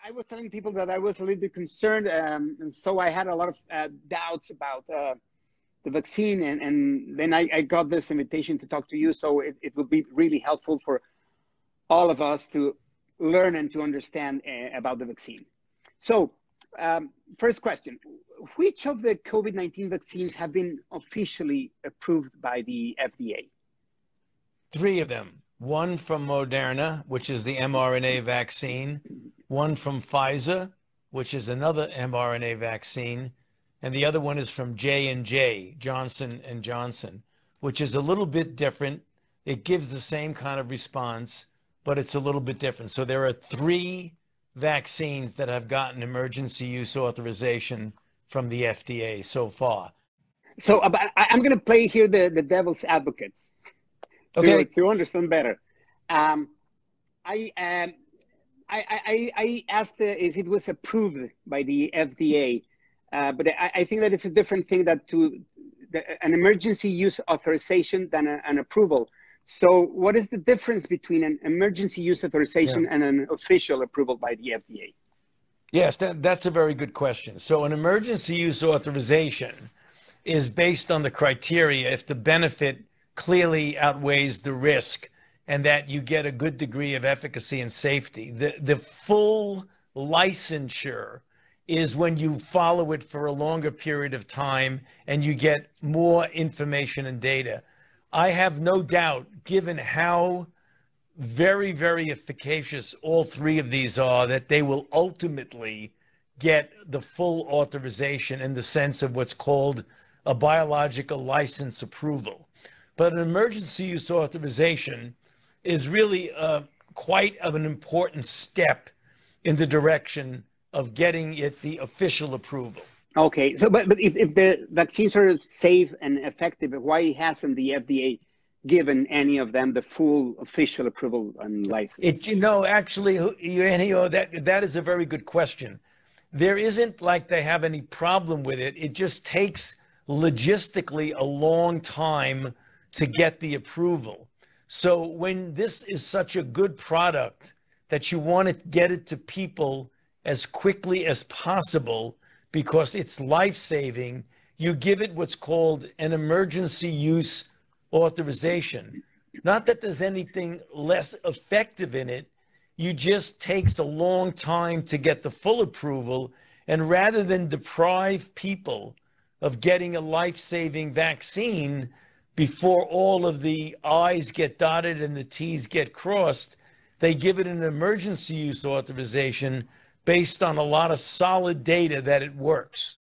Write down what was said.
I was telling people that I was a little bit concerned, and so I had a lot of doubts about the vaccine, and then I got this invitation to talk to you, so it will be really helpful for all of us to learn and to understand about the vaccine. So, first question, which of the COVID-19 vaccines have been officially approved by the FDA? Three of them. One from Moderna, which is the mRNA vaccine, one from Pfizer, which is another mRNA vaccine, and the other one is from J&J, Johnson & Johnson, which is a little bit different. It gives the same kind of response, but it's a little bit different. So there are three vaccines that have gotten emergency use authorization from the FDA so far. So I'm going to play here the devil's advocate. Okay. To understand better. I asked if it was approved by the FDA, but I think that it's a different thing that an emergency use authorization than an approval. So what is the difference between an emergency use authorization and an official approval by the FDA? Yes, that's a very good question. So an emergency use authorization is based on the criteria if the benefit clearly outweighs the risk and that you get a good degree of efficacy and safety. The full licensure is when you follow it for a longer period of time and you get more information and data. I have no doubt, given how very, very efficacious all three of these are, that they will ultimately get the full authorization in the sense of what's called a biological license approval. But an emergency use authorization is really quite of an important step in the direction of getting it the official approval. Okay, so but if the vaccines are safe and effective, why hasn't the FDA given any of them the full official approval and license? Actually, Eugenio, that is a very good question. There isn't like they have any problem with it. It just takes logistically a long time to get the approval. So when this is such a good product that you want to get it to people as quickly as possible because it's life-saving, you give it what's called an emergency use authorization. Not that there's anything less effective in it, you just takes a long time to get the full approval, and rather than deprive people of getting a life-saving vaccine before all of the I's get dotted and the T's get crossed, they give it an emergency use authorization based on a lot of solid data that it works.